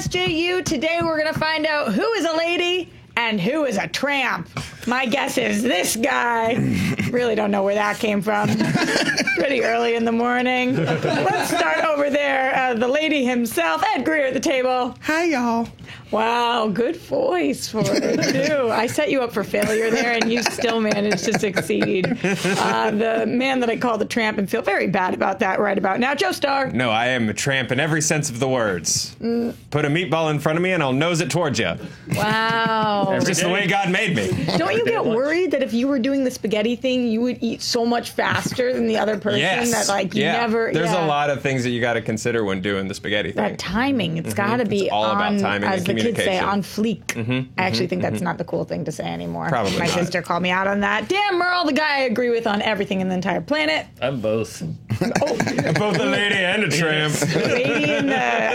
SJU. Today we're going to find out who is a lady and who is a tramp. My guess is this guy. Really don't know where that came from. Pretty early in the morning. Let's start over there. The lady himself, Ed Greer at the table. Hi, y'all. Wow, good voice for it, too. I set you up for failure there, and you still managed to succeed. The man that I call the tramp and feel very bad about that right about now, Joe Starr. No, I am a tramp in every sense of the words. Put a meatball in front of me, and I'll nose it towards you. Wow. It's just the way God made me. Don't you get worried that if you were doing the spaghetti thing, you would eat so much faster than the other person that, like, you never... There's a lot of things that you got to consider when doing the spaghetti thing. That timing, it's got to be It's all about timing as and the kids say, communication. on fleek. I actually think that's not the cool thing to say anymore. Probably My not. sister called me out on that. Dan Merle, the guy I agree with on everything in the entire planet. I'm both. Both a lady and a tramp. Lady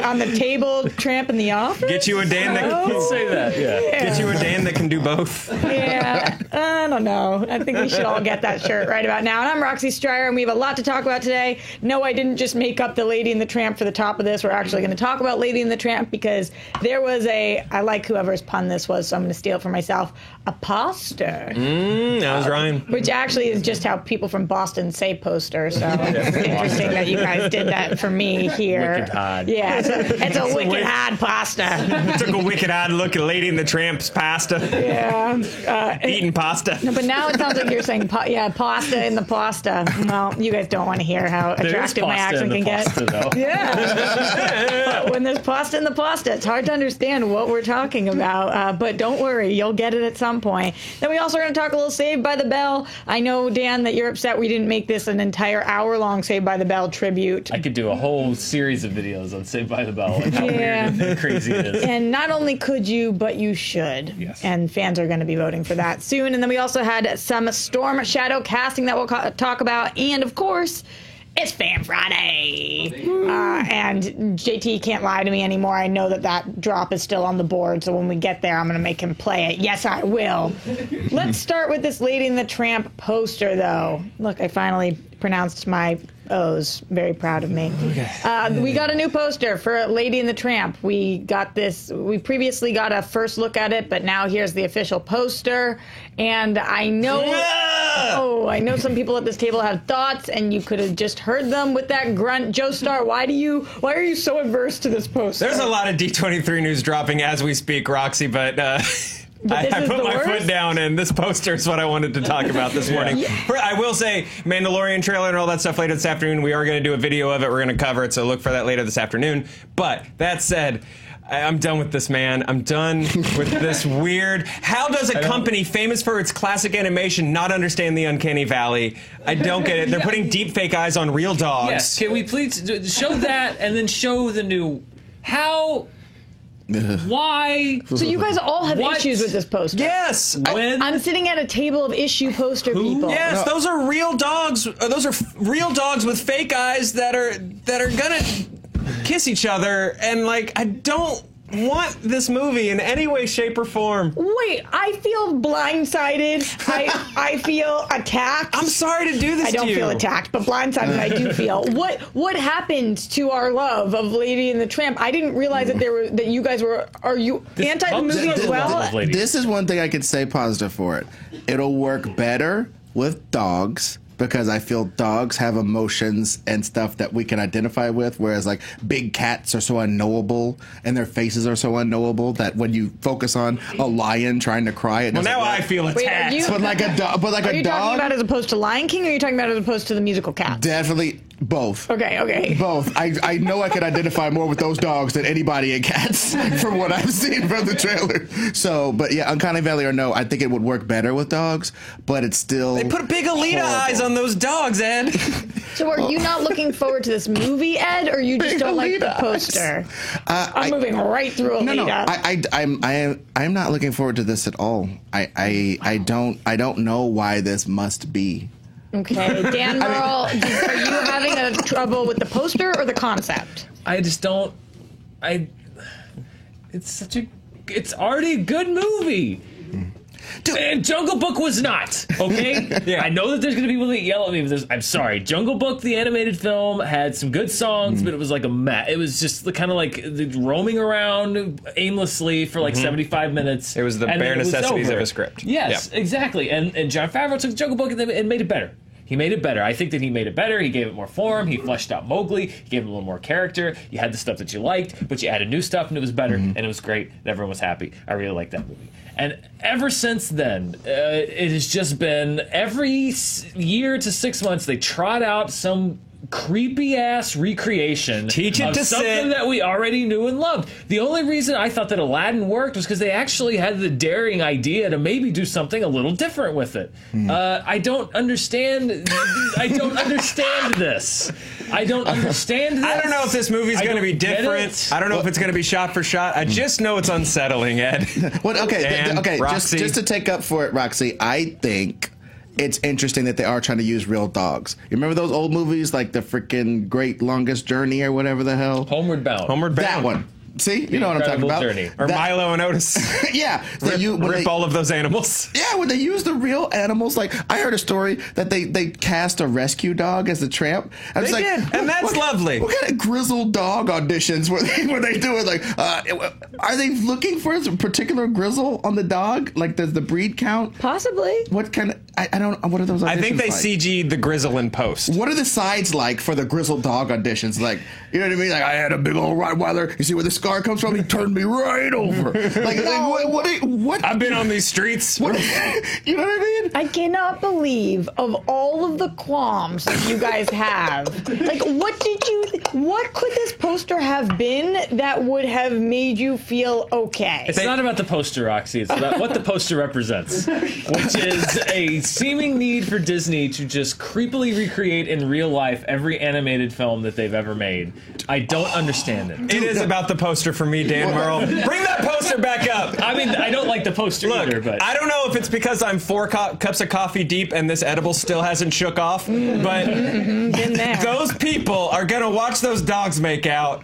on the table, tramp in the office. Get you a Dan that Say that, yeah. get you a Dan that can do both. Yeah, I don't know. I think we should all get that shirt right about now. And I'm Roxy Stryer, and we have a lot to talk about today. No, I didn't just make up the Lady and the Tramp for the top of this. We're actually going to talk about Lady and the Tramp because there was I like whoever's pun this was, so I'm going to steal it for myself, a poster. That was Ryan. Which actually is just how people from Boston say poster, so it's interesting that you guys did that for me here. Wicked hard. Yeah, it's a wicked hard pasta. Took a wicked odd look at Lady and the Tramp's pasta. Yeah. Eating pasta. No, but now it sounds like you're saying, pasta in the pasta. Well, you guys don't want to hear how attractive my accent can get. Yeah. But when there's pasta in the pasta, it's hard to understand what we're talking about. But don't worry, you'll get it at some point. Then we also are going to talk a little Saved by the Bell. I know, Dan, that you're upset we didn't make this an entire hour-long Saved by the Bell tribute. I could do a whole series of videos on Saved by the Bell and how weird and crazy it is. And not only could you, but you should. Yes. And fans are going to be voting for that soon. And then we also had some Storm Shadow casting that we'll talk about. And, of course, it's Fan Friday. And JT can't lie to me anymore. I know that drop is still on the board. So when we get there, I'm going to make him play it. Yes, I will. Let's start with this Lady and the Tramp poster, though. Look, I finally pronounced my O's. Very proud of me. We got a new poster for Lady and the Tramp. We previously got a first look at it, but now here's the official poster. And I know, I know some people at this table have thoughts, and you could have just heard them with that grunt. Joe Starr, why are you so averse to this poster? There's a lot of D23 news dropping as we speak, Roxy, but I put my foot down, and this poster is what I wanted to talk about this morning. I will say, Mandalorian trailer and all that stuff later this afternoon. We are going to do a video of it. We're going to cover it, so look for that later this afternoon. But that said, I'm done with this, man. I'm done with this weird... How does a company famous for its classic animation not understand the Uncanny Valley? I don't get it. They're putting deep fake eyes on real dogs. Yes, can we please show that and then show the new... How... Why? So you guys all have issues with this poster. Yes. I'm sitting at a table of issue poster people. Yes, those are real dogs. Those are real dogs with fake eyes that are gonna kiss each other, and I don't want this movie in any way, shape, or form. Wait, I feel blindsided. I feel attacked. I'm sorry to do this to you. I don't feel attacked, but blindsided I do feel. What happened to our love of Lady and the Tramp? I didn't realize that you guys were. Are you anti the movie as well? This is one thing I could say positive for it. It'll work better with dogs, because I feel dogs have emotions and stuff that we can identify with, whereas big cats are so unknowable and their faces are so unknowable that when you focus on a lion trying to cry, it doesn't work. I feel attacked. Are you talking about as opposed to Lion King, or are you talking about as opposed to the musical Cats? Definitely both. Okay. Both. I know I can identify more with those dogs than anybody in Cats from what I've seen from the trailer. So, but yeah, Uncanny Valley or no, I think it would work better with dogs, but it's still... They put big Alita eyes on those dogs, Ed. So are you not looking forward to this movie, Ed, or you just don't like the poster? I'm moving right through Alita. No. I'm not looking forward to this at all. I don't know why this must be. Okay, Dan Merle, are you having a trouble with the poster or the concept? I just don't. It's already a good movie. And Jungle Book was not, okay? Yeah. I know that there's going to be people that yell at me for this. I'm sorry. Jungle Book, the animated film, had some good songs, but it was like a mess. It was just kind of like roaming around aimlessly for like 75 minutes. It was the and bare then it was necessities over. of a script. Yes, exactly. And Jon Favreau took Jungle Book and made it better. He made it better. I think that he made it better. He gave it more form. He fleshed out Mowgli. He gave him a little more character. You had the stuff that you liked, but you added new stuff, and it was better, and it was great, and everyone was happy. I really liked that movie. And ever since then, it has just been every year to 6 months, they trot out some creepy-ass recreation Teach it of to something sit. that we already knew and loved. The only reason I thought that Aladdin worked was because they actually had the daring idea to maybe do something a little different with it. I don't understand. I don't understand this. I don't understand this. I don't know if this movie's going to be get different. it. I don't know if it's going to be shot for shot. I just know it's unsettling, Ed. Well, okay, Dan, okay. Roxy. Just to take up for it, Roxy. I think it's interesting that they are trying to use real dogs. You remember those old movies like the freaking Great Longest Journey or whatever the hell? Homeward Bound. Homeward Bound. That one. See, you know what I'm talking Incredible about. Journey. Or That- Milo and Otis. Yeah, that Rip all of those animals. Yeah, when they use the real animals, like I heard a story that they cast a rescue dog as a tramp. I was They like, did, and that's lovely. What kind of grizzled dog auditions were they doing? Like, are they looking for a particular grizzle on the dog? Like, does the breed count? Possibly. What kind of? I don't. What are those auditions I think they like? CG'd the grizzle in post. What are the sides like for the grizzled dog auditions? Like, you know what I mean? Like, I had a big old Rottweiler. You see where the scar comes from? He turned me right over. Like what? I've been on these streets. What? You know what I mean? I cannot believe of all of the qualms that you guys have. Like, what could this poster have been that would have made you feel okay? It's not about the poster, Roxy. It's about what the poster represents, which is a seeming need for Disney to just creepily recreate in real life every animated film that they've ever made. I don't understand it. It is about the poster for me, Dan Merle. Bring that poster back up. I mean, I don't like the poster Look, either, but I don't know if it's because I'm 4 cups of coffee deep and this edible still hasn't shook off, but Been there. those people are gonna watch those dogs make out.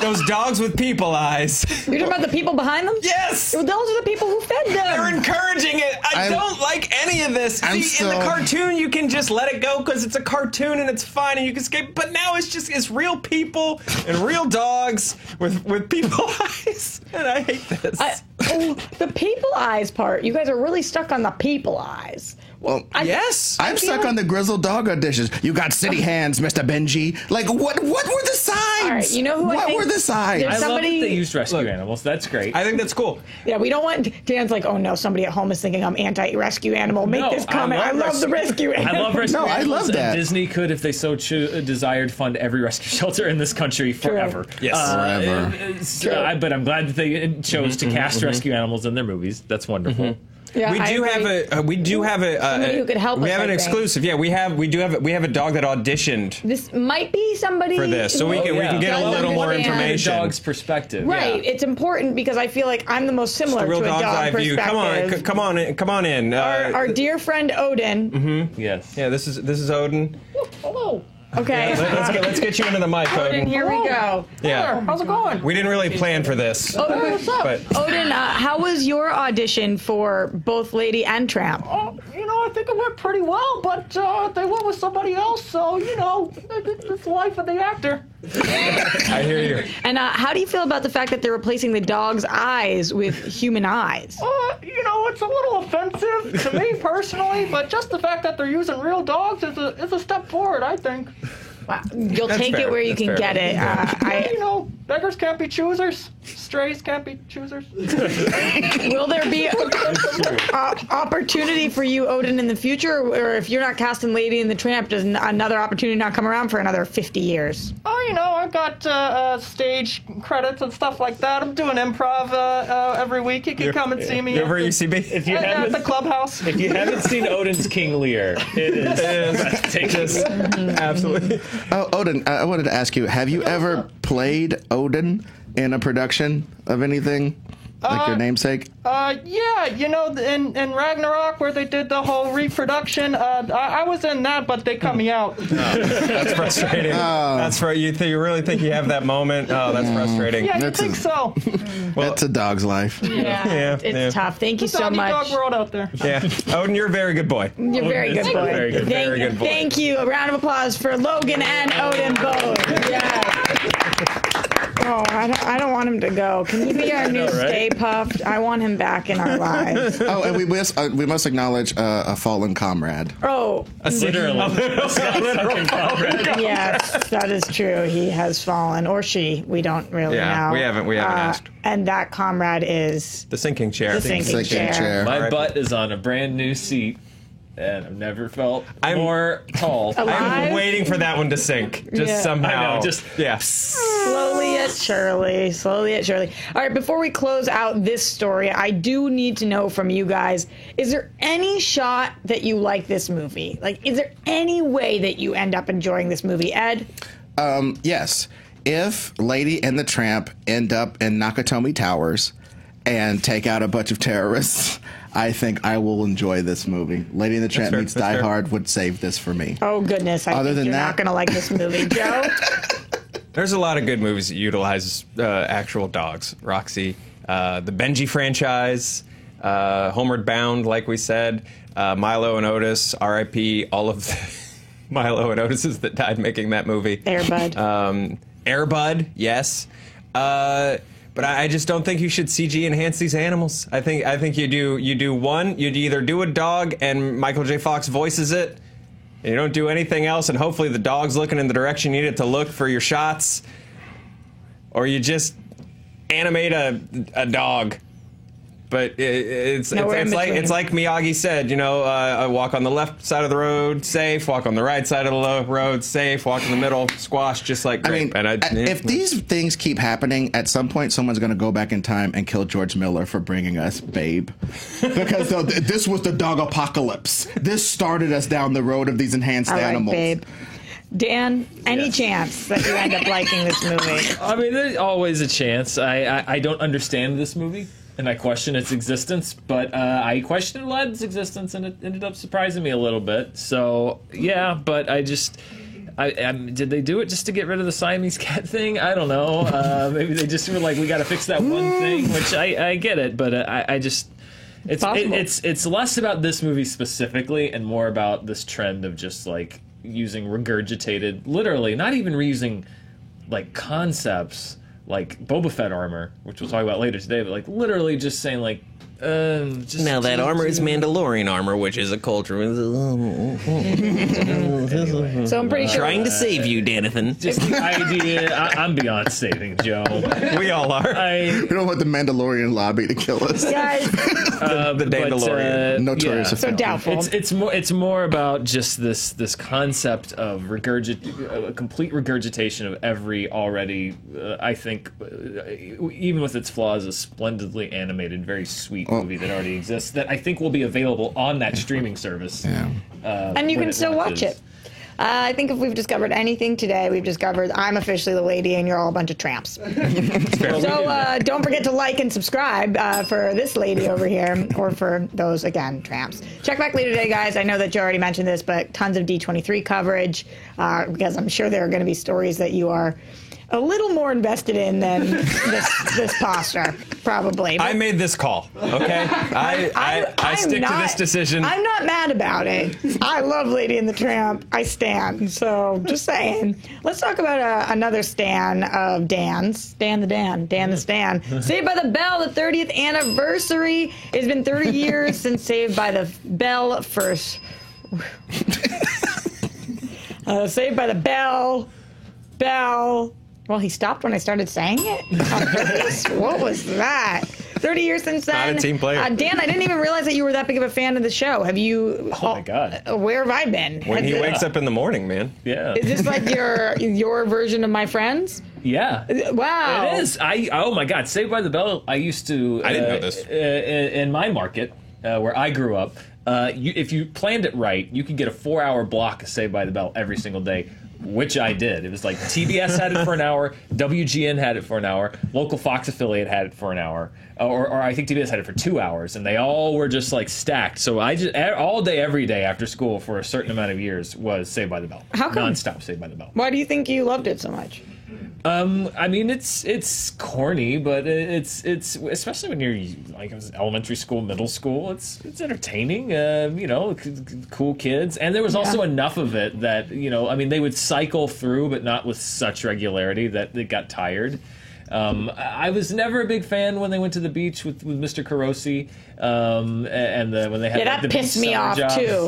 Those dogs with people eyes. You're talking about the people behind them? Yes! Well, those are the people who fed them. They're encouraging it. I I'm- don't like any of this. I'm See, in the so- cartoon, you can just let it go because it's a cartoon and it's fine and you can escape. But now it's real people and real dogs with people eyes, and I hate this. The people eyes part. You guys are really stuck on the people eyes. Well, yes. I'm stuck on the grizzled dog auditions. You got city hands, Mr. Benji. Like, what were the signs? All right, you know who I What think- were the signs? There's I love somebody- that they used rescue animals. That's great. I think that's cool. Yeah, we don't want Dan's like, oh no, somebody at home is thinking I'm anti-rescue animal. Make No, this comment. I love the rescue I animal. love rescue No, I animals, love that. And Disney could, if they so desired, fund every rescue shelter in this country forever. Yes. Forever. But I'm glad that they chose to cast rescue animals in their movies. That's wonderful. Yeah, We I do agree. have a Somebody who could help we us, have an I think. exclusive. Yeah, we have a dog that auditioned This might be somebody for this, so we who can get a does little more understand- information. Dog's perspective. Right, it's important because I feel like I'm the most similar The real to a dog's dog eye view. perspective. Come on in. Our dear friend Odin. Yes. Yeah, this is Odin. Hello. Okay. Let's get you into the mic, Odin, Odin. here we go. Yeah. How's it going? We didn't really plan for this. What's up? But- Odin, how was your audition for both Lady and Tramp? Oh, I think it went pretty well, but they went with somebody else, so, it's life of the actor. I hear you. And how do you feel about the fact that they're replacing the dog's eyes with human eyes? It's a little offensive to me personally, but just the fact that they're using real dogs is a step forward, I think. Wow. You'll That's take fair. it where you That's can fair. get it. Beggars can't be choosers. Strays can't be choosers. Will there be opportunity for you, Odin, in the future? Or if you're not casting Lady and the Tramp, does another opportunity not come around for another 50 years? I've got stage credits and stuff like that. I'm doing improv every week. You can come and see me You over at at UCB? If you at haven't, the clubhouse. if you haven't seen Odin's King Lear, it is breathtaking. Absolutely. Oh, Odin, I wanted to ask you, have you ever played Odin in a production of anything? Like your namesake? Yeah, you know, in Ragnarok where they did the whole reproduction, I was in that, but they cut me out. That's frustrating. That's right. You really think you have that moment? Oh, that's frustrating. Yeah, you That's think so? That's a dog's life. Yeah, it's tough. Thank you so Doggy much. dog world out there. Yeah. Odin, you're a very good boy. You're a very good boy. Very good, very good boy. Thank you. A round of applause for Logan and Odin both. Yes. Oh, I don't want him to go. Can he be our new Stay Puffed? I want him back in our lives. Oh, and we must acknowledge a fallen comrade. Oh, Literally. yes, that is true. He has fallen, or she. We don't really Yeah, know. we haven't asked. And that comrade is The sinking chair. the sinking Sinking chair. chair. My butt is on a brand new seat, and I've never felt more tall. Alive? I'm waiting for that one to sink. Just Yeah. somehow. I know, just- yeah. Slowly yet surely. Slowly yet surely. All right, before we close out this story, I do need to know from you guys, is there any shot that you like this movie? Like, is there any way that you end up enjoying this movie? Ed? Yes. If Lady and the Tramp end up in Nakatomi Towers and take out a bunch of terrorists, I think I will enjoy this movie. Lady and the Tramp fair, meets that's Die fair. Hard would save this for me. Oh, goodness. I Other think than you're that- not going to like this movie. Joe? There's a lot of good movies that utilize actual dogs. Roxy, the Benji franchise, Homeward Bound, like we said, Milo and Otis, R.I.P. all of the Milo and Otises that died making that movie. Air Bud. Air Bud, yes. But I just don't think you should CG enhance these animals. I think you do one. You'd either do a dog and Michael J. Fox voices it. And you don't do anything else, and hopefully the dog's looking in the direction you need it to look for your shots. Or you just animate a dog. But it's like Miyagi said, you know, walk on the left side of the road, safe. Walk on the right side of the road, safe. Walk in the middle, squash, just like grape. If these things keep happening, at some point someone's going to go back in time and kill George Miller for bringing us Babe. Because this was the dog apocalypse. This started us down the road of these enhanced I like animals. Babe. Dan, any Yes. chance that you end up liking this movie? I mean, there's always a chance. I don't understand this movie, and I question its existence, but I questioned Led's existence, and it ended up surprising me a little bit. So, yeah, but did they do it just to get rid of the Siamese cat thing? I don't know. Maybe they just were like, we got to fix that one thing, which I get it, but I just... It's less about this movie specifically and more about this trend of just, like, using regurgitated, literally, not even reusing, like, concepts like Boba Fett armor, which we'll talk about later today, but, like, literally just saying, like, now that armor is Mandalorian armor, which is a culture. So I'm pretty sure. Trying to save you, Danathan. just the idea. I'm beyond saving Joe. We all are. We don't want the Mandalorian lobby to kill us. Guys, The Dandalorian. Notorious so offender. doubtful. It's more about just this concept of a complete regurgitation of every already I think even with its flaws a splendidly animated, very sweet movie that already exists that I think will be available on that streaming service. And you can still watch it. I think if we've discovered anything today, we've discovered I'm officially the lady and you're all a bunch of tramps. So don't forget to like and subscribe for this lady over here, or for those, again, tramps. Check back later today, guys. I know that you already mentioned this, but tons of D23 coverage, because I'm sure there are going to be stories that you are a little more invested in than this poster, probably. I made this call, okay? I stick to this decision. I'm not mad about it. I love Lady and the Tramp. I stan. So just saying. Let's talk about another stan of Dan's. Dan the Stan. Saved by the Bell, the 30th anniversary. It's been 30 years since Saved by the Bell first. Saved by the Bell. Well, he stopped when I started saying it? What was that? 30 years since then. Not a team player. Dan, I didn't even realize that you were that big of a fan of the show. Have you... Oh my God. Where have I been? When he wakes up in the morning, man. Yeah. Is this like your version of My Friends? Yeah. Wow. It is. Oh my God. Saved by the Bell. I used to. I didn't know this. In my market, where I grew up, if you planned it right, you could get a 4-hour block of Saved by the Bell every single day. which I did. It was like TBS had it for an hour, WGN had it for an hour, local Fox affiliate had it for an hour, or I think TBS had it for 2 hours, and they all were just like stacked. So I just all day, every day after school for a certain amount of years was Saved by the Bell. How come? Nonstop Saved by the Bell. Why do you think you loved it so much? I mean, it's corny, but it's especially when you're like elementary school, middle school. It's entertaining. Cool kids, and there was also enough of it that I mean, they would cycle through, but not with such regularity that it got tired. I was never a big fan when they went to the beach with Mr. Carosi, when they had that the pissed beach me summer off job too.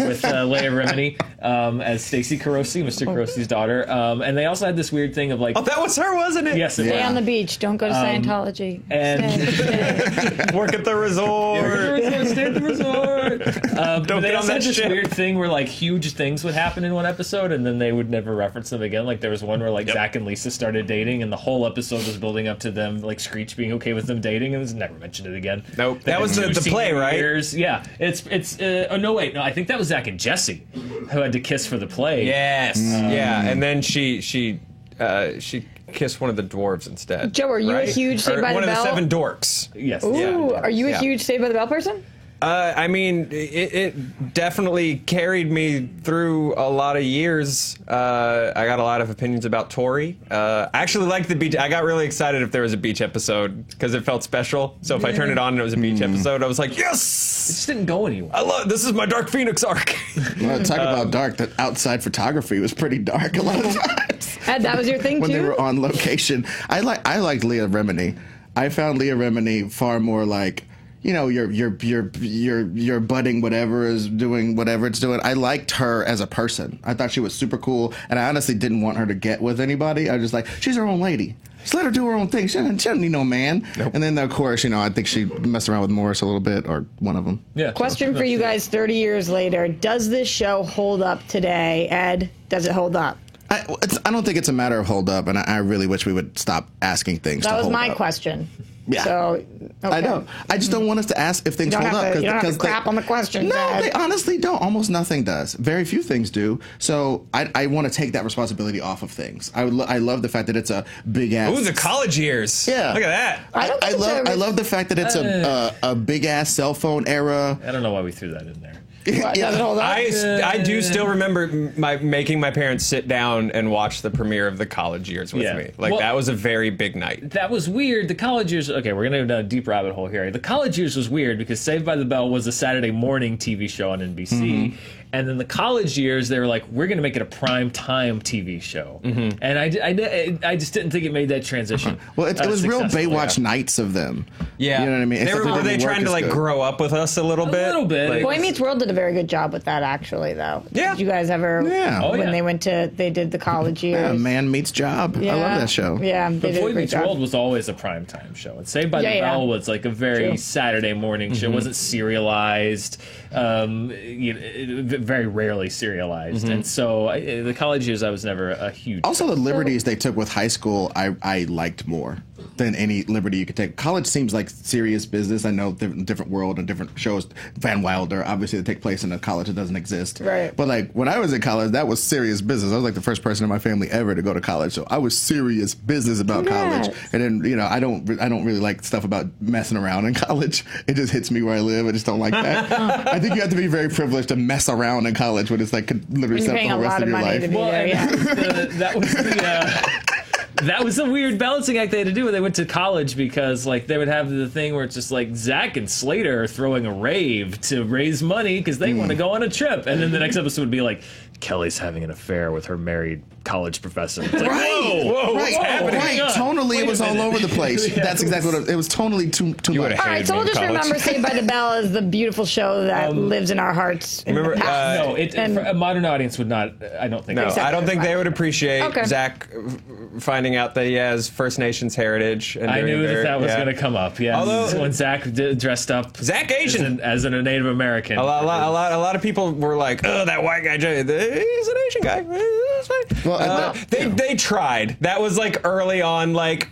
with Leia Remini as Stacey Carosi, Mr. Carosi's daughter, and they also had this weird thing of like, Oh, that was her, wasn't it? yes, it Stay was. on the beach. Don't go to Scientology. and- Stay. Work at the resort. Stay at the resort. Don't But they get on also that had this ship. weird thing where like huge things would happen in one episode, and then they would never reference them again. Like there was one where like Zach and Lisa started dating, and the whole episode was building up to them like Screech being okay with them dating, and was never mentioned it again. Nope. They That had was the 2 play, senior right? years. Yeah, it's no, I think that was Zach and Jesse who had to kiss for the play. Yes. Yeah. And then she kissed one of the dwarves instead. Joe, are you a right? huge Saved Or by the one of Bell? the 7 dorks. Yes. Ooh, Yeah. are you a Yeah. huge Saved by the Bell person? I mean, it definitely carried me through a lot of years. I got a lot of opinions about Tori. I actually liked the beach. I got really excited if there was a beach episode because it felt special. So if I turned it on and it was a beach episode, I was like, It yes! just didn't go anywhere. I love this. Is my Dark Phoenix arc. Well, talk about dark. That outside photography was pretty dark a lot of times. Ed, that was your thing When too? they were on location, I liked Leah Remini. I found Leah Remini far more like, your budding whatever is doing whatever it's doing. I liked her as a person. I thought she was super cool, and I honestly didn't want her to get with anybody. I was just like, she's her own lady. Just let her do her own thing. She doesn't need no man. Nope. And then of course, I think she messed around with Morris a little bit, or one of them. Yeah. Question for you guys 30 years later. Does this show hold up today? Ed, does it hold up? I don't think it's a matter of hold up, and I really wish we would stop asking things. That was hold my up. question. Yeah. So, okay. I know. I just don't want us to ask if things You don't hold have up. to- you don't have to crap on the questions, No, Ed. they honestly don't. Almost nothing does. Very few things do. So I want to take that responsibility off of things. I love the fact that it's a big ass. Ooh, the college years. Yeah. Look at that. I don't think I love the fact that it's a big ass cell phone era. I don't know why we threw that in there. What, does it hold up? I do still remember making my parents sit down and watch the premiere of the college years with Yeah. me. Like, Well- that was a very big night. That was weird. The college years. Okay, we're gonna go down a deep rabbit hole here. The college years was weird because Saved by the Bell was a Saturday morning TV show on NBC, and then the college years they were like, we're gonna make it a prime time TV show, and I just didn't think it made that transition. Well, it was real successfully. Baywatch nights of them. Yeah. You know what I mean? Were Except it they didn't work trying to, as like, good. grow up with us a little bit? little bit. Like, Boy Meets World did a very good job with that, actually, though. Yeah. Did you guys ever? Yeah. Oh, When yeah. they did the college years. Yeah, Man Meets Job. I love that show. Yeah, they But did a Boy great Meets job. World was always a primetime show, and Saved by the Yeah. Bell was like a very True. Saturday morning show. It wasn't serialized, very rarely serialized, and so the college years I was never a huge. Also, the liberties they took with high school, I liked more than any liberty you could take. College seems like serious business. I know different world and different shows. Van Wilder, obviously, they take place in a college that doesn't exist. Right. But like when I was in college, that was serious business. I was like the first person in my family ever to go to college, so I was serious business about Congrats. college. And then I don't really like stuff about messing around in college. It just hits me where I live. I just don't like that. I think you have to be very privileged to mess around in college when it's like could literally You're set paying for a the rest lot of of your money life. to be Well, there. and Yeah. that was the weird balancing act they had to do when they went to college, because like they would have the thing where it's just like Zach and Slater are throwing a rave to raise money because they want to go on a trip, and then the next episode would be like Kelly's having an affair with her married college professor. It's like, whoa, right, happening? right. Hang on. Tonally, Wait it a was all minute. over the place. Yeah, That's exactly what it was. Tonally too much. would've All right, so we'll just College. remember Saved by the Bell as the beautiful show that lives in our hearts. In Remember, the past. No, And- for a modern audience would not. I don't think. No, so. I don't think they would appreciate Okay. Zach finding out that he has First Nations heritage. And I doing knew that was yeah. going to come up. Yeah, Although- when Zach dressed up Zach Asian. as a Native American. A lot of people were like, "Oh, that white guy, he's an Asian guy." It's fine. Well, they tried. That was like early on, like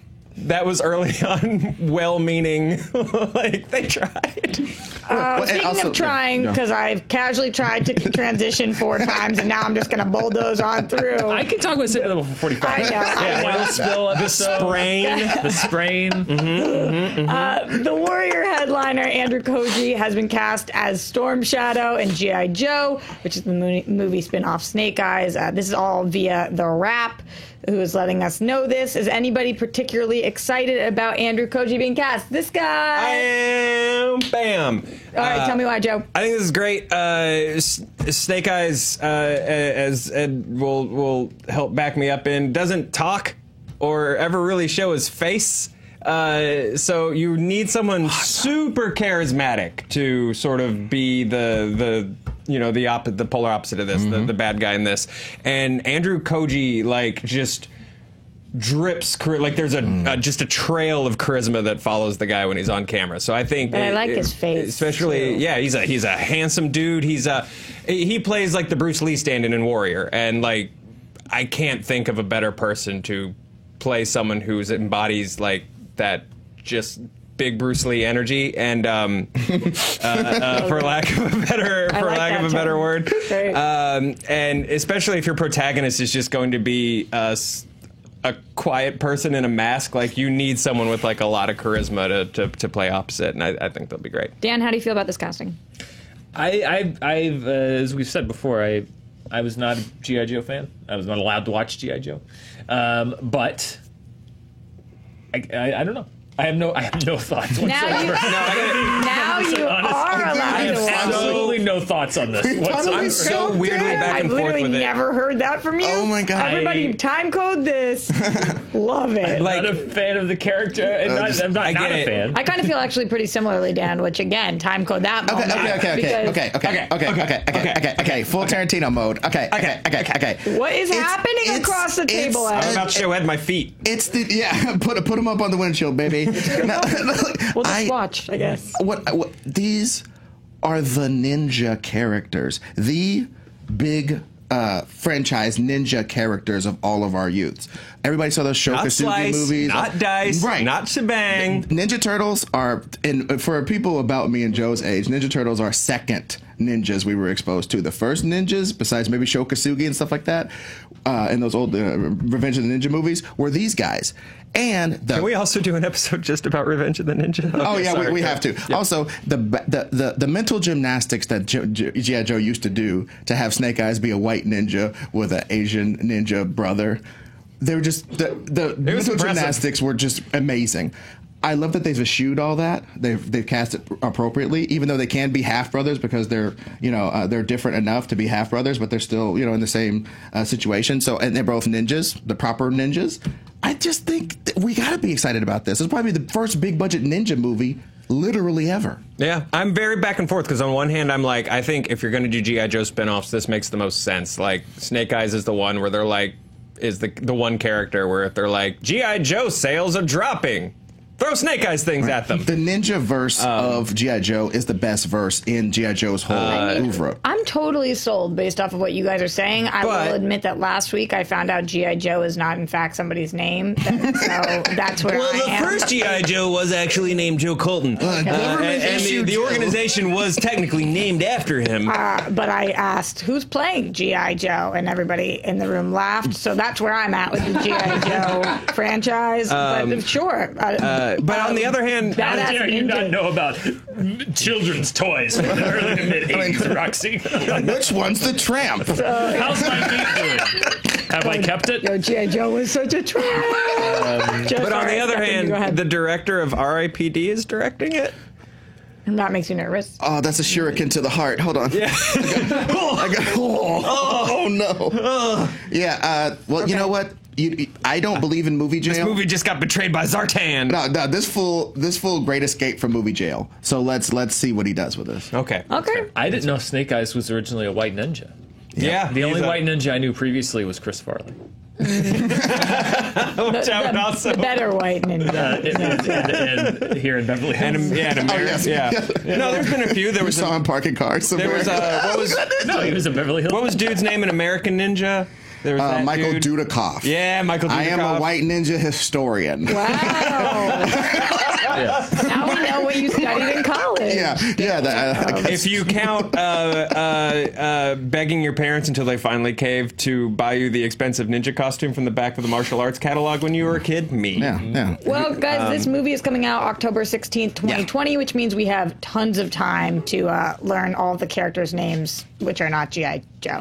that was early on well-meaning. Like, they tried. Speaking of trying, because I've casually tried to transition 4 times, and now I'm just going to bulldoze on through. I can talk about City Level for 45. I know. Oil spill episode. The sprain. The Warrior headliner Andrew Koji has been cast as Storm Shadow in G.I. Joe, which is the movie spin-off Snake Eyes. This is all via The Wrap, who is letting us know this. Is anybody particularly excited about Andrew Koji being cast? This guy. I am. Bam. All right, tell me why, Joe. I think this is great. Snake Eyes, as Ed will help back me up in, doesn't talk or ever really show his face. So you need someone super charismatic to sort of be the polar opposite of this, the bad guy in this. And Andrew Koji, like, just drips, like there's just a trail of charisma that follows the guy when he's on camera. So I think I like his face, especially. too. Yeah, he's a handsome dude. He plays like the Bruce Lee stand-in in Warrior, and like I can't think of a better person to play someone who embodies like that just big Bruce Lee energy, and for lack of a better word, and especially if your protagonist is just going to be a quiet person in a mask, like you need someone with like a lot of charisma to play opposite, and I think they'll be great. Dan, how do you feel about this casting? I've as we've said before, I was not a G.I. Joe fan. I was not allowed to watch G.I. Joe, but I don't know. I have no thoughts whatsoever. Now you are allowed I have to watch. absolutely no thoughts on this whatsoever. I'm so weirdly back I've and forth literally with it. never heard that from you. Oh my God. Everybody time code this. Love it. I'm not a fan of the character, and I'm not a fan. I kind of feel actually pretty similarly, Dan, which again, time code that moment. Okay. Full Tarantino mode. Okay. What is happening across the table, I'm Ed? about to show Ed my feet. It's put him up on the windshield, baby. We'll just watch, I guess. What these are the ninja characters, the big franchise ninja characters of all of our youths. Everybody saw those Not Shokasugi Slice, movies. not Dice, right. not Shebang. Ninja Turtles are, and for people about me and Joe's age, Ninja Turtles are second ninjas we were exposed to. The first ninjas, besides maybe Shokasugi and stuff like that, in those old Revenge of the Ninja movies, were these guys. And Can we also do an episode just about Revenge of the Ninja? Okay, we have to. Yeah. Also, the mental gymnastics that G.I. Joe used to do to have Snake Eyes be a white ninja with an Asian ninja brother, they were just the mental gymnastics were just amazing. I love that they've eschewed all that. They've cast it appropriately, even though they can be half brothers because they're they're different enough to be half brothers, but they're still in the same situation. So, and they're both ninjas, the proper ninjas. I just think we got to be excited about this. It's probably the first big budget ninja movie literally ever. Yeah, I'm very back and forth because on one hand I'm like, I think if you're going to do G.I. Joe spinoffs, this makes the most sense. Like Snake Eyes is the one where they're like, is the one character where if they're like, G.I. Joe sales are dropping, throw Snake Eyes things at them. The ninja verse of G.I. Joe is the best verse in G.I. Joe's whole oeuvre. I'm totally sold based off of what you guys are saying. I will admit that last week I found out G.I. Joe is not in fact somebody's name. So that's where I am. The first G.I. Joe was actually named Joe Colton. And the organization was technically named after him. But I asked, who's playing G.I. Joe? And everybody in the room laughed. So that's where I'm at with the G.I. Joe franchise. But sure. But on the other hand, how dare you not know about children's toys from the early to mid 80s, Roxy? Which one's the tramp? How's my feet doing? Have I kept it? Yo, G.I. Joe was such a tramp. But on the other hand, the director of R.I.P.D. is directing it. And that makes you nervous. Oh, that's a shuriken to the heart. Hold on. Yeah. Oh no. Yeah. Well, you know what? I don't believe in movie jail. This movie just got betrayed by Zartan. No, this full Great Escape from movie jail. So let's see what he does with this. Okay. I didn't know Snake Eyes was originally a white ninja. Yeah. The only white ninja I knew previously was Chris Farley. The better white ninja. And here in Beverly Hills. No, there's been a few. There was saw him parking cars somewhere. There was no, he was in Beverly Hills. What was dude's name in American Ninja? There was that Michael dude. Dudikoff. Yeah, Michael Dudikoff. I am a white ninja historian. Wow. Now we know what you studied in college. Yeah. If you count begging your parents until they finally cave to buy you the expensive ninja costume from the back of the martial arts catalog when you were a kid, me. Yeah. Well, guys, this movie is coming out October 16th, 2020, which means we have tons of time to learn all the characters' names, which are not G.I. Joe,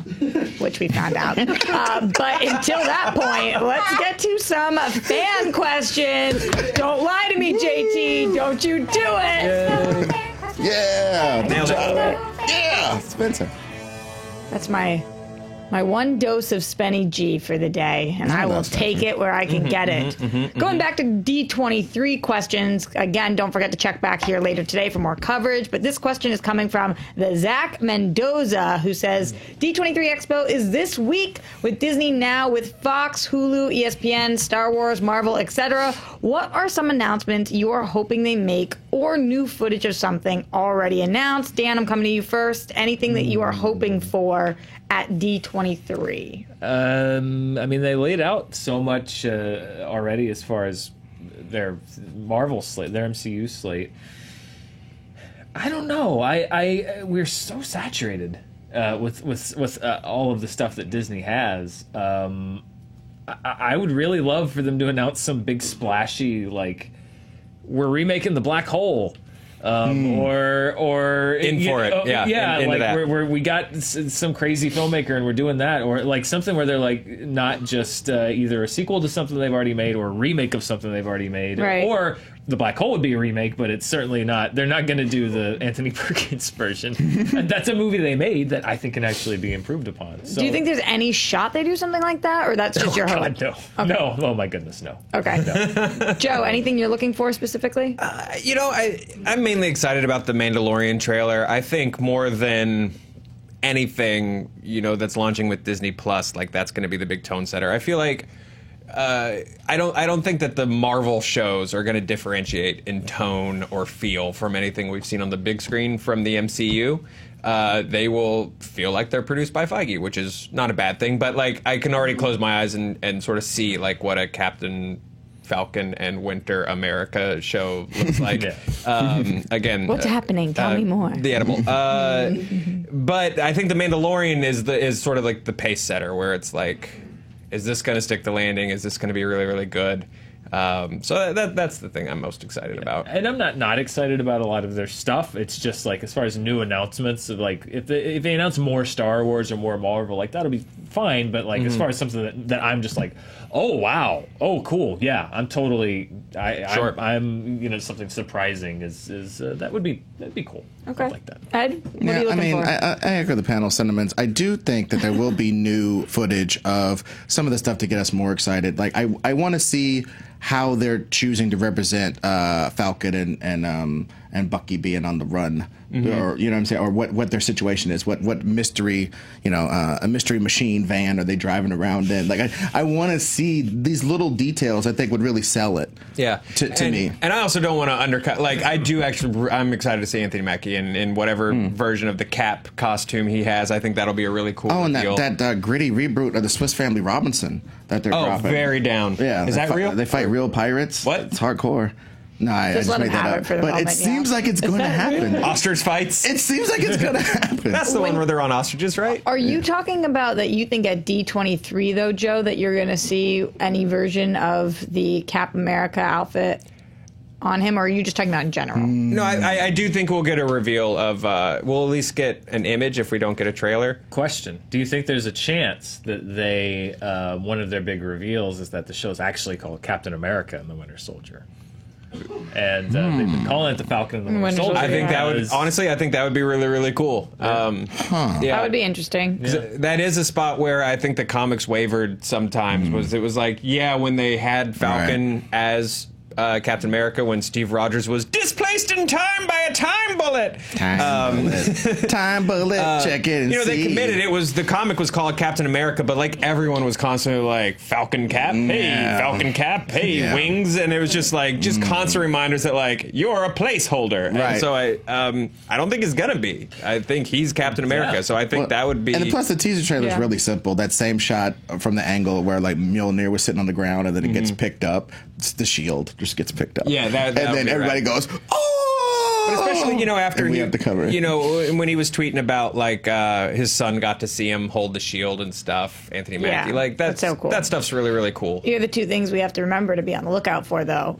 which we found out. But until that point, let's get to some fan questions. Don't lie to me, JT. Don't you do it. Yeah. Nailed it. Yeah. Spencer. That's my one dose of Spenny G for the day, and I will that's take it where I can get it. Going back to D23 questions, again, don't forget to check back here later today for more coverage, but this question is coming from the Zach Mendoza, who says, D23 Expo is this week with Disney Now, with Fox, Hulu, ESPN, Star Wars, Marvel, etc. What are some announcements you are hoping they make, or new footage of something already announced? Dan, I'm coming to you first. Anything that you are hoping for at D23? I mean, they laid out so much already as far as their Marvel slate, their MCU slate. I don't know. We're so saturated with all of the stuff that Disney has. I would really love for them to announce some big splashy, like, we're remaking the Black Hole. Or In for it, yeah. Into like that. we got some crazy filmmaker and we're doing that, or like something where they're like not just either a sequel to something they've already made or a remake of something they've already made, Right. Or the Black Hole would be a remake, but it's certainly not. They're not going to do the Anthony Perkins version. And that's a movie they made that I think can actually be improved upon. So, Do you think there's any shot they do something like that, or that's just your hope? God, no, no. Oh my goodness, no. Okay. Joe, anything you're looking for specifically? I'm mainly excited about the Mandalorian trailer. I think more than anything, that's launching with Disney Plus, like that's going to be the big tone setter. I feel like I don't think that the Marvel shows are going to differentiate in tone or feel from anything we've seen on the big screen from the MCU. They will feel like they're produced by Feige, which is not a bad thing. But like, I can already close my eyes and sort of see like what a Captain Falcon and Winter America show looks like. Again, What's happening? Tell me more. The edible. But I think the Mandalorian is sort of like the pace setter, where it's like, is this going to stick the landing? Is this going to be really, really good? So that's the thing I'm most excited about. And I'm not excited about a lot of their stuff. It's just like, as far as new announcements of like, if they announce more Star Wars or more Marvel, like that'll be fine. But like, as far as something that I'm just like, oh wow, oh cool, yeah, I'm totally, Sure. I'm something surprising is that'd be cool. Okay. I like that. Ed, what are you looking for? I echo the panel sentiments. I do think that there will be new footage of some of the stuff to get us more excited. Like, I want to see how they're choosing to represent Falcon and Bucky being on the run, or what I'm saying, or what their situation is, what mystery, a mystery machine van are they driving around in? Like, I want to see these little details. I think would really sell it. Yeah, to me. And I also don't want to undercut. Like, I'm excited to see Anthony Mackie in whatever version of the Cap costume he has. I think that'll be a really cool. Oh, and deal. that gritty reboot of the Swiss Family Robinson that they're dropping. Very down. Yeah, is that real? They fight real pirates. What? It's hardcore. No, I just let made them that have up. it for the But moment, it seems like it's going to happen. Ostrich fights. It seems like it's going to happen. That's the one where they're on ostriches, right? Are you talking about that you think at D23, though, Joe, that you're going to see any version of the Cap America outfit on him, or are you just talking about in general? No, I do think we'll get a reveal of, we'll at least get an image if we don't get a trailer. Question: do you think there's a chance that they one of their big reveals is that the show's actually called Captain America and the Winter Soldier? And they've been calling it the Falcon and the Winter Soldier. I think that would, honestly, I think that would be really, really cool. Yeah. That would be interesting. That is a spot where I think the comics wavered sometimes. It was like, when they had Falcon as Captain America, when Steve Rogers was displaced in time by a time bomb. bullet. Time bullet. Check it and They see. committed. The comic was called Captain America, but like everyone was constantly like Falcon Cap, hey, Falcon Cap, hey, wings, and it was just like constant reminders that like you're a placeholder. Right. And so I don't think it's gonna be. I think he's Captain America. So I think that would be. And plus, the teaser trailer is really simple. That same shot from the angle where like Mjolnir was sitting on the ground and then it gets picked up. It's the shield just gets picked up. Yeah, that and would then be everybody goes, oh. But especially, after and we have to cover it. when he was tweeting about like his son got to see him hold the shield and stuff, Anthony Mackie, like that's so cool. That stuff's really, really cool. Here are the two things we have to remember to be on the lookout for, though.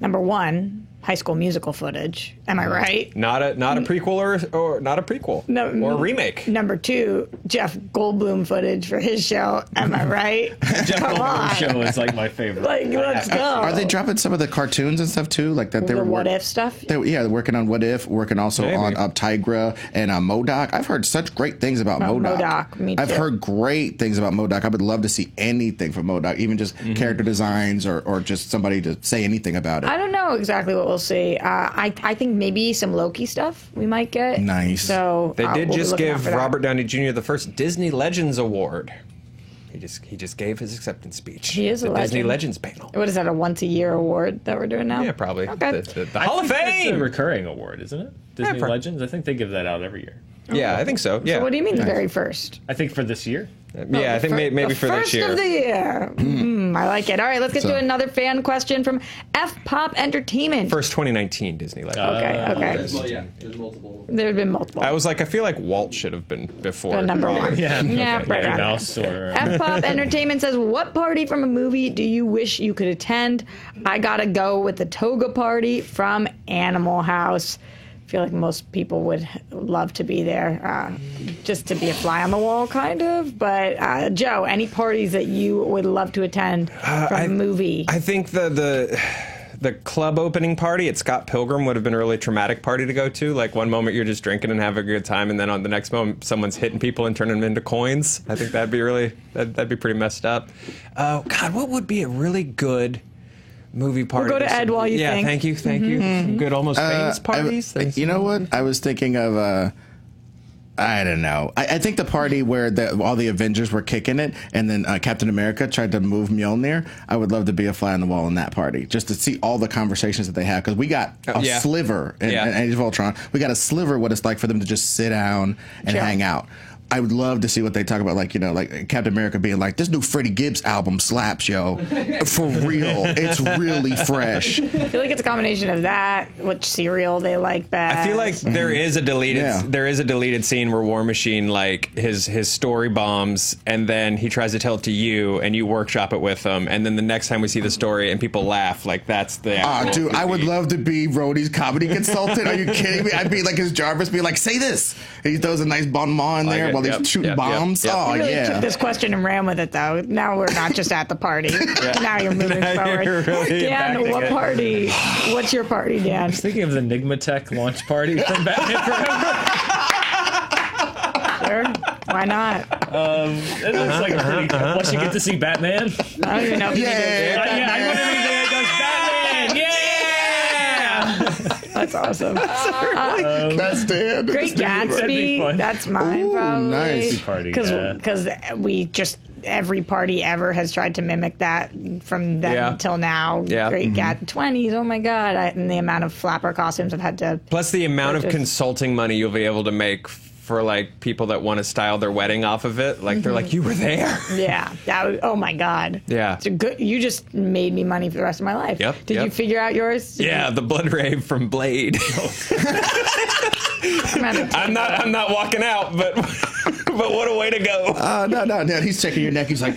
Number one, High School Musical footage. Am I right? Not a prequel or not a prequel or a remake. Number two, Jeff Goldblum footage for his show. Am I right? Jeff Come on. Goldblum's show is like my favorite. Like, let's go. Are they dropping some of the cartoons and stuff too? Like that they the were What If stuff? They're working on What If, working also on Tigra and MODOK. I've heard such great things about MODOK. MODOK, me I've too. heard great things about MODOK. I would love to see anything from MODOK, even just character designs or just somebody to say anything about it. I don't know exactly what we'll see. I think maybe some Loki stuff we might get. Nice. So They did we'll be just looking out give for that. Robert Downey Jr. the first Disney Legends Award. He just gave his acceptance speech. He is a the Disney legend. Legends panel. What is that, a once-a-year award that we're doing now? Yeah, probably. Okay. The Hall of It's a Fame. recurring award, isn't it? Disney for- Legends. I think they give that out every year. Yeah, I think so. Yeah. So what do you mean the very first? I think for this year. Yeah, I think maybe the for this first year. of the year. I like it. All right, let's get to another fan question from F Pop Entertainment. First 2019 Disney Legends. Okay. Well, yeah, there's multiple. There have been multiple. I was like, I feel like Walt should have been before. The number one. Yeah. Yeah, Okay. right Yeah, around there. Mouse or F Pop Entertainment says, what party from a movie do you wish you could attend? I gotta go with the Toga Party from Animal House. I feel like most people would love to be there, just to be a fly on the wall, kind of. But Joe, any parties that you would love to attend from a movie? I think the club opening party at Scott Pilgrim would have been a really traumatic party to go to. Like one moment you're just drinking and having a good time, and then on the next moment someone's hitting people and turning them into coins. I think that'd be pretty messed up. Oh God, what would be a really good movie party? We'll go to Ed while you think. Thank you. Some good almost famous parties. You know what? I was thinking of. I don't know. I think the party where all the Avengers were kicking it, and then Captain America tried to move Mjolnir. I would love to be a fly on the wall in that party, just to see all the conversations that they have. Because we got a sliver in Age of Ultron. We got a sliver what it's like for them to just sit down and hang out. I would love to see what they talk about, like Captain America being like, this new Freddie Gibbs album slaps, yo. For real. It's really fresh. I feel like it's a combination of that, which cereal they like best. I feel like there is a deleted scene where War Machine like his story bombs, and then he tries to tell it to you, and you workshop it with him, and then the next time we see the story and people laugh, like that's the. Dude, I would love to be Rhodey's comedy consultant. Are you kidding me? I'd be like his Jarvis, be like, say this. And he throws a nice bon mot in there while he's shooting bombs. Oh, You really yeah. took this question and ran with it, though. Now we're not just at the party. Now you're moving forward. You're really Dan, impacting what it. party? What's your party, Dan? thinking of the Enigmatech launch party from Batman Forever. Sure. Why not? It looks like a pretty. Plus, you get to see Batman. I don't even know if you Yeah. I want everything that goes Batman. Yeah. That's awesome. That's Dan. Great That'd be Gatsby. fun. That's mine, Ooh, probably. nice. Party, yeah. Because we just every party ever has tried to mimic that from then until now. Yeah. Great Gat 20s. Oh my God! And the amount of flapper costumes I've had to. Plus the amount of Purchase. consulting money you'll be able to make for like people that want to style their wedding off of it. Like they're like, you were there. Yeah, that was, oh my God. Yeah. It's a good. You just made me money for the rest of my life. Yep, Did yep. you figure out yours? Yeah, the blood rave from Blade. I'm not walking out, but but what a way to go. No. He's checking your neck. He's like,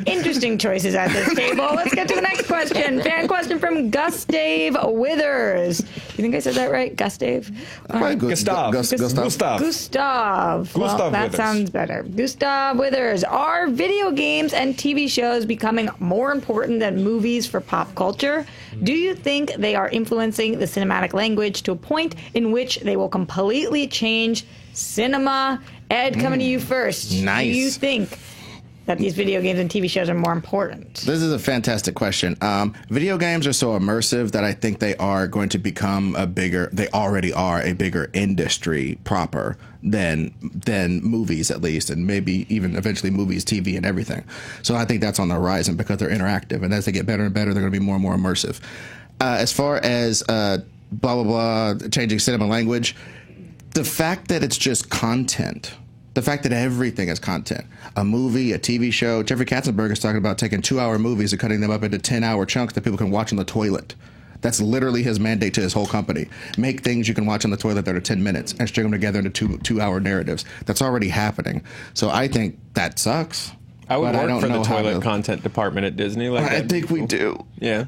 Interesting choices at this table. Let's get to the next question. Fan question from Gustave Withers. You think I said that right? Gustave? Gustav. Gustav. Well, that Withers. sounds better. Gustav Withers. Are video games and TV shows becoming more important than movies for pop culture? Do you think they are influencing the cinematic language to a point in which they will completely change cinema? Ed, coming to you first. Nice. Do you think that these video games and TV shows are more important? This is a fantastic question. Video games are so immersive that I think they are going to become they already are a bigger industry proper than movies, at least, and maybe even eventually movies, TV, and everything. So I think that's on the horizon because they're interactive, and as they get better and better, they're going to be more and more immersive. As far as blah, blah, blah, changing cinema language, the fact that it's just content, the fact that everything is content, a movie, a TV show. Jeffrey Katzenberg is talking about taking 2-hour movies and cutting them up into 10-hour chunks that people can watch on the toilet. That's literally his mandate to his whole company. Make things you can watch on the toilet that are 10 minutes and string them together into two-hour narratives. That's already happening. So I think that sucks. I would work for the toilet content department at Disney. Like I think we do. Yeah.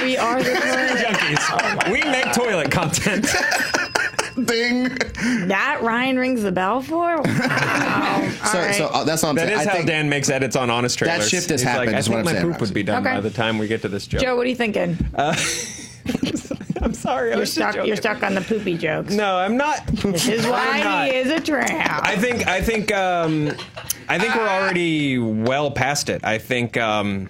We are the toilet junkies. We make toilet content. Ding. That Ryan rings the bell for? Wow. So that's all I'm saying. That is how Dan makes edits on Honest Trailers. That shift has He's happened, Like, I is what think I'm my saying. poop would be done by the time we get to this joke. Joe, what are you thinking? I'm sorry. You're stuck on the poopy jokes. No, I'm not. This is why he is a tramp. I think we're already well past it. I think sort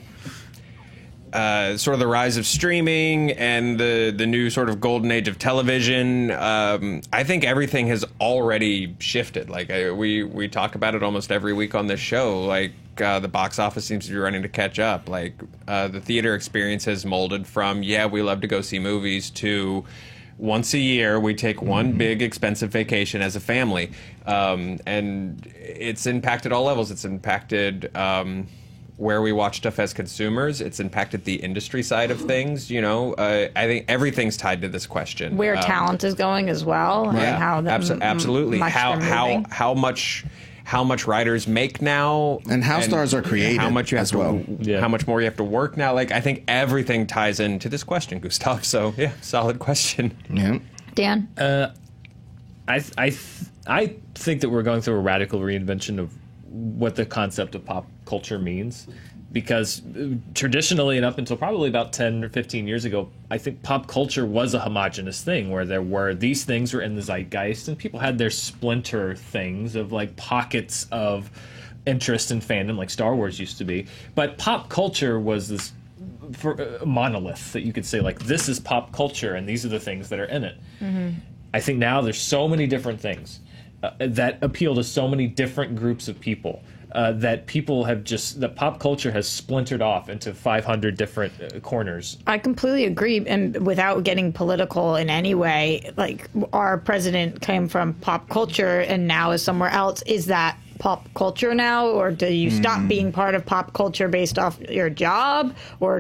of the rise of streaming and the new sort of golden age of television. I think everything has already shifted. Like we talk about it almost every week on this show. Like the box office seems to be running to catch up. Like the theater experience has molded from we love to go see movies to once a year we take one big expensive vacation as a family, and it's impacted all levels. It's impacted where we watch stuff as consumers. It's impacted the industry side of things. I think everything's tied to this question. Where talent is going as well, and how absolutely how much writers make now, and how stars are created, how much you have how much more you have to work now. Like I think everything ties into this question, Gustav. So solid question. Yeah, Dan. I think that we're going through a radical reinvention of what the concept of pop culture means, because traditionally and up until probably about 10 or 15 years ago, I think pop culture was a homogenous thing where there were these things were in the zeitgeist and people had their splinter things of like pockets of interest and fandom, like Star Wars used to be. But pop culture was this monolith that you could say like, this is pop culture and these are the things that are in it. Mm-hmm. I think now there's so many different things that appeal to so many different groups of people that people have that pop culture has splintered off into 500 different corners. I completely agree, and without getting political in any way, like our president came from pop culture and now is somewhere else. Is that pop culture now, or do you stop being part of pop culture based off your job, or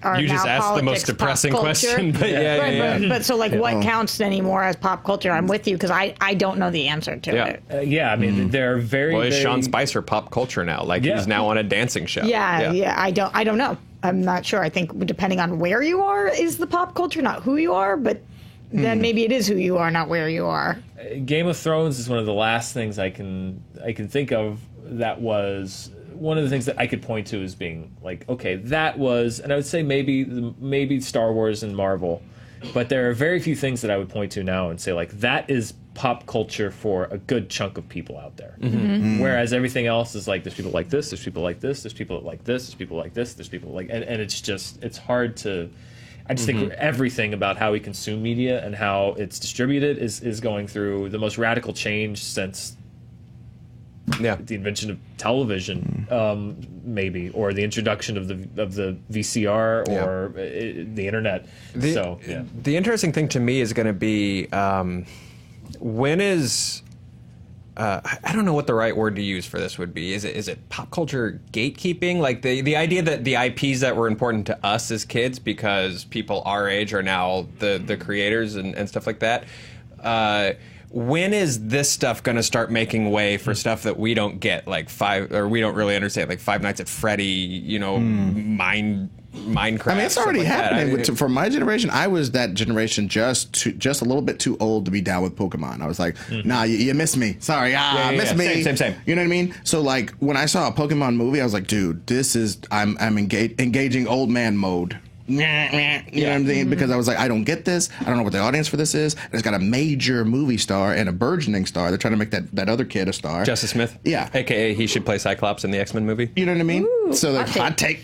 are you just asked the most depressing question? But but so like, what counts anymore as pop culture? I'm with you because I don't know the answer to it. I mean, they're very. Well, is Sean Spicer pop culture now? Like he's now on a dancing show. Yeah. I don't know. I'm not sure. I think depending on where you are is the pop culture, not who you are, but. Then maybe it is who you are, not where you are. Game of Thrones is one of the last things I can think of that was one of the things that I could point to as being like, okay, that was, and I would say maybe Star Wars and Marvel, but there are very few things that I would point to now and say like that is pop culture for a good chunk of people out there. Mm-hmm. Mm-hmm. Whereas everything else is like there's people like this, there's people like this, there's people like this, there's people like this, there's people like, and it's hard to. I just think everything about how we consume media and how it's distributed is going through the most radical change since the invention of television, maybe, or the introduction of the VCR or the internet. The interesting thing to me is going to be when is. I don't know what the right word to use for this would be. Is it pop culture gatekeeping? Like the idea that the IPs that were important to us as kids because people our age are now the creators and stuff like that. When is this stuff going to start making way for stuff that we don't get, like we don't really understand, like Five Nights at Freddy, Minecraft? I mean, it's already happening. For my generation, I was that generation just a little bit too old to be down with Pokemon. I was like, nah, you missed me. Sorry, missed me. Same. You know what I mean? So like when I saw a Pokemon movie, I was like, dude, this is I'm engaging old man mode You know what I'm saying? Because I was like, I don't get this. I don't know what the audience for this is. And it's got a major movie star and a burgeoning star. They're trying to make that other kid a star. Justice Smith? Yeah. AKA he should play Cyclops in the X-Men movie. You know what I mean? Ooh, So the hot hot take.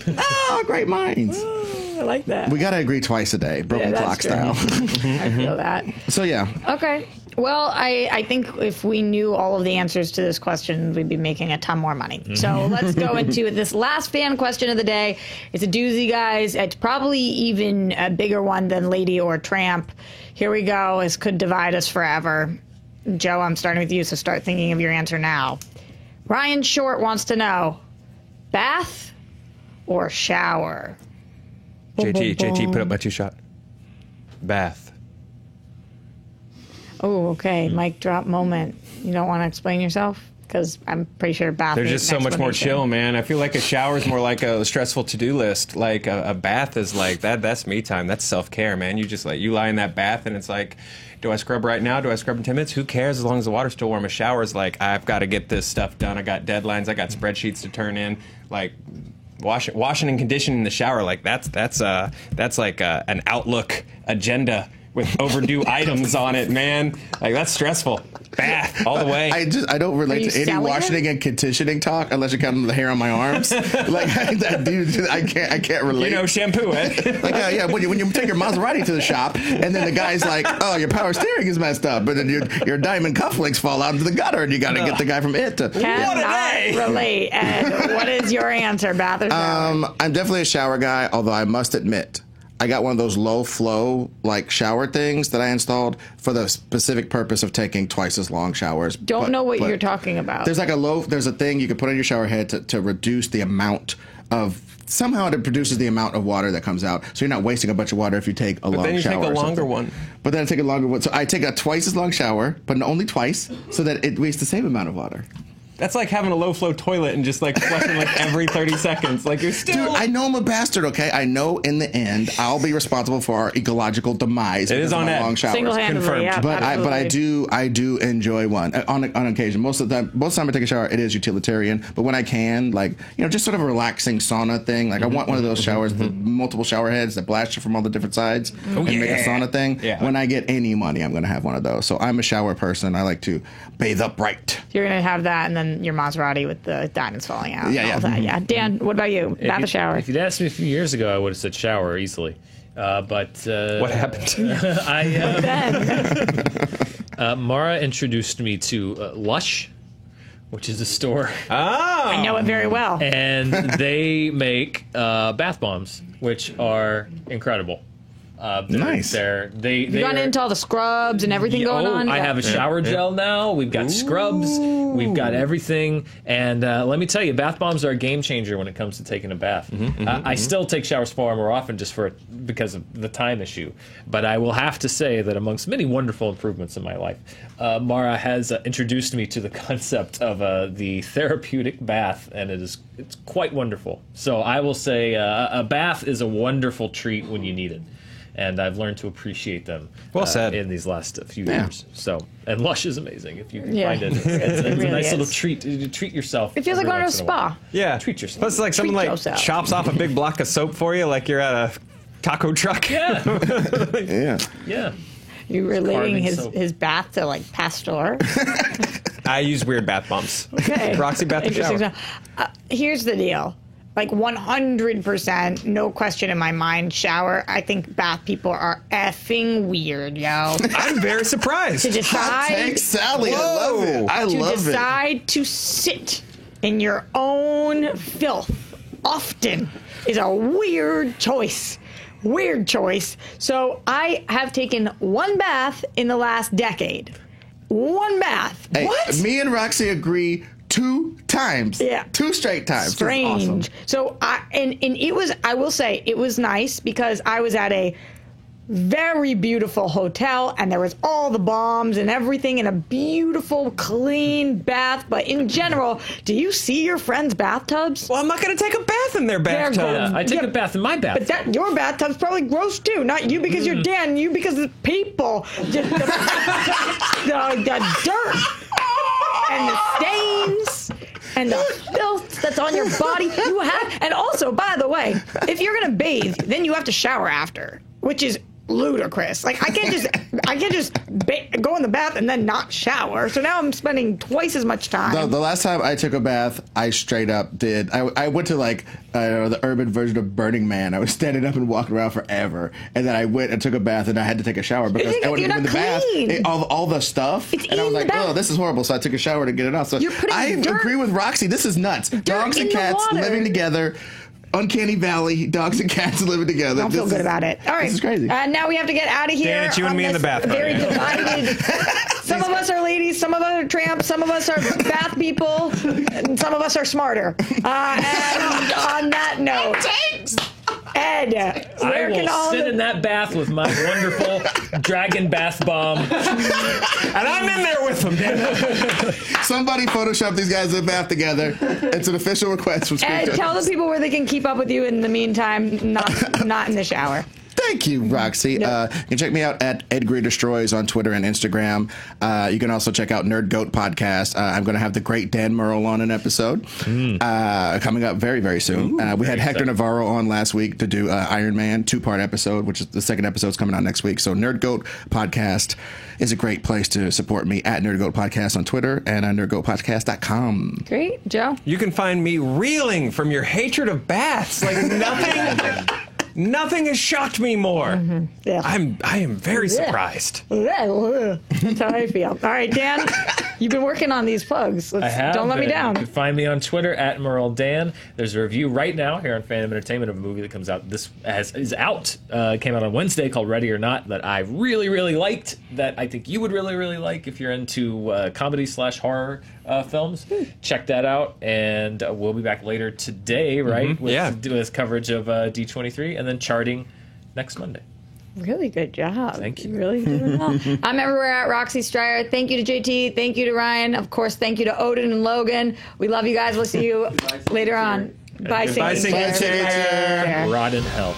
Oh, great minds. I like that. We got to agree twice a day, broken Yeah, clock that's style. I feel that. So yeah. Okay. Well, I think if we knew all of the answers to this question, we'd be making a ton more money. So let's go into this last fan question of the day. It's a doozy, guys. It's probably even a bigger one than Lady or Tramp. Here we go. This could divide us forever. Joe, I'm starting with you, so start thinking of your answer now. Ryan Short wants to know, bath or shower? JT, put up my 2-shot. Bath. Oh, okay. Mic drop moment. You don't want to explain yourself? Because I'm pretty sure bath. There's needs just an so much more explanation. chill, man. I feel like a shower is more like a stressful to-do list. Like a bath is like that's me time. That's self-care, man. You just you lie in that bath and it's like, do I scrub right now? Do I scrub in 10 minutes? Who cares as long as the water's still warm? A shower is like, I've got to get this stuff done. I got deadlines. I got spreadsheets to turn in. Like washing and conditioning in the shower. Like that's like an Outlook agenda with overdue items on it, man. Like that's stressful. Bath all the way. I don't Are relate you to any selling washing it? and conditioning talk unless you count the hair on my arms. Like that dude, I can't relate. You know, shampoo it. Like yeah, when you take your Maserati to the shop, and then the guy's like, "Oh, your power steering is messed up," but then your diamond cufflinks fall out into the gutter, and you got to get the guy from it to. Cannot relate. Ed, what is your answer, bath or shower? I'm definitely a shower guy, although I must admit, I got one of those low flow shower things that I installed for the specific purpose of taking twice as long showers. Don't know what you're talking about. There's there's a thing you can put on your shower head to reduce the amount of. Somehow it produces the amount of water that comes out, so you're not wasting a bunch of water if you take a long shower. Then you take a or longer something. one. But then I take a longer one. So I take a twice as long shower, but only twice, so that it wastes the same amount of water. That's like having a low flow toilet and just flushing every 30 seconds. Like you're still. Dude, I know I'm a bastard, okay? I know in the end I'll be responsible for our ecological demise. It is because of on my Ed. long showers. Single-handedly, confirmed. yeah, But absolutely. I do enjoy one on occasion. Most of the time I take a shower, it is utilitarian. But when I can, just sort of a relaxing sauna thing. Like I want one of those showers, the multiple shower heads that blast you from all the different sides and make a sauna thing. Yeah. When I get any money, I'm going to have one of those. So I'm a shower person. I like to bathe upright. You're going to have that and then your Maserati with the diamonds falling out. Yeah, and all yeah. that. Yeah. Dan, what about you? Bath or shower? If you'd asked me a few years ago, I would have said shower easily. But What happened? Mara introduced me to Lush, which is a store, I know it very well. and they make bath bombs, which are incrable. Nice. They You got are- into all the scrubs and everything going on? I have a shower gel now. We've got scrubs. We've got everything. And let me tell you, bath bombs are a game changer when it comes to taking a bath. I still take showers far more often just because of the time issue. But I will have to say that amongst many wonderful improvements in my life, Mara has introduced me to the concept of the therapeutic bath, and it's quite wonderful. So I will say a bath is a wonderful treat when you need it. And I've learned to appreciate them Well said. in these last few years. So, and Lush is amazing if you can Yeah. find it. It's really a nice little is. treat. You treat yourself. It feels like every going to a once in while. spa. Yeah. Treat yourself. Plus, like someone Treat yourself. chops off a big block of soap for you, like you're at a taco truck. Yeah, Yeah. yeah. You're relating Carving soap. his bath to Pasteur. I use weird bath bombs. Okay. Roxy bath and Interesting shower. stuff. Here's the deal. 100%, no question in my mind, shower. I think bath people are effing weird, yo. I'm very surprised. To decide, Thanks, Sally. I love it. I to love it. decide to sit in your own filth often is a weird choice. Weird choice. So I have taken one bath in the last decade. One bath. Hey, What? me and Roxy agree 2 times. Yeah. 2 straight times. It's Strange. awesome. So it was, I will say, it was nice because I was at a very beautiful hotel and there was all the bombs and everything in a beautiful, clean bath. But in general, do you see your friends' bathtubs? Well, I'm not going to take a bath in their bathtub. gross. I take Yeah, a bath in my bath. But that your bathtub's probably gross too. Not you because you're Dan, you because the people. Just the dirt and the stains and the filth that's on your body. You have, and also, by the way, if you're gonna bathe, then you have to shower after, which is ludicrous. Like I can't just go in the bath and then not shower. So now I'm spending twice as much time. The last time I took a bath, I straight up did. I went to like the urban version of Burning Man. I was standing up and walking around forever, and then I went and took a bath, and I had to take a shower because I wouldn't get in the bath. All the stuff, and I was like, oh, this is horrible. So I took a shower to get it off. So I agree with Roxy. This is nuts. Dogs and cats living together. Uncanny Valley, dogs and cats living together. I don't feel good about it. All right. This is crazy. Now we have to get out of here. Dan, it's you and me in the bath. Very divided. Some of us are ladies, some of us are tramps, some of us are bath people, and some of us are smarter. And on that note, Ed, I will sit in that bath with my wonderful dragon bath bomb. And I'm in there with them, Dan. Somebody Photoshop these guys in the bath together. It's an official request from Screen Ed, tell the people where they can keep up with you in the meantime, not in the shower. Thank you, Roxy. You can check me out at Ed Greer Destroys on Twitter and Instagram. You can also check out Nerd Goat Podcast. I'm going to have the great Dan Murrell on an episode coming up very, very soon. We had Hector Navarro on last week to do Iron Man 2-part episode, which is the second episode's coming out next week. So Nerd Goat Podcast is a great place to support me at Nerd Goat Podcast on Twitter and on nerdgoatpodcast.com. Great. Joe? You can find me reeling from your hatred of baths. Like nothing has shocked me more. Mm-hmm. Yeah. I am very surprised. That's how I feel. All right, Dan, you've been working on these plugs. I have. Don't let me down. You can find me on Twitter at MurrellDan. There's a review right now here on Fandom Entertainment of a movie that comes out. Came out on Wednesday called Ready or Not that I really, really liked. That I think you would really, really like if you're into comedy/horror films. Check that out, and we'll be back later today, right? With coverage of D23, and then charting next Monday. Really good job. Thank you. Really doing well. I'm everywhere at Roxy Stryer. Thank you to JT. Thank you to Ryan. Of course, thank you to Odin and Logan. We love you guys. We'll see you later on. Bye, Bye, Saint. Saint. Rod in hell.